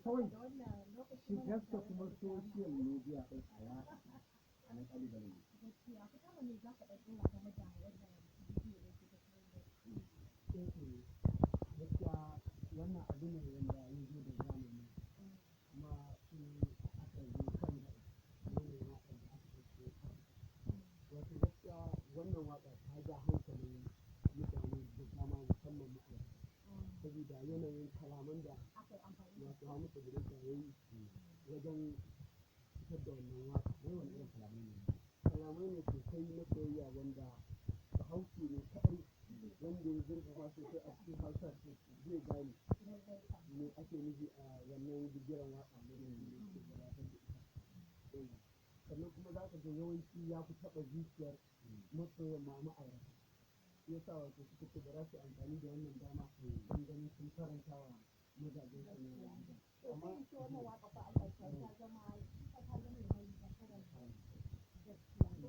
kawai shigar ta kuma social media ɗin a yaɗa a nan ƙalubalen ne. Gaskiya wannan abu ne wanda ya zo da zamani kuma aka zo kan yanayin waƙar da aka ɗauko wato gaskiya wannan waƙa ta ja hankalin mutane da dama musamman ma'aurata saboda yanayin kalaman da wato Hamisu Breaker ya yi wajen fitar da wannan waƙa. Wani irin kalamai ne? Kalamai ne sosai na soyayya wanda Bahaushe ne kaɗai wanda ya zurfafa sosai a cikin Hausa zai gane me ake nufi a wannan bigiren waƙa ne da yake gabatar da ita. Sannan kuma za ka ga yawanci ya fi taɓa zuciyar masoyan ma'aurata. Shi yasa wato suka ce ba za su yi amfani da wannan dama don ganin sun faranta wa mazajen su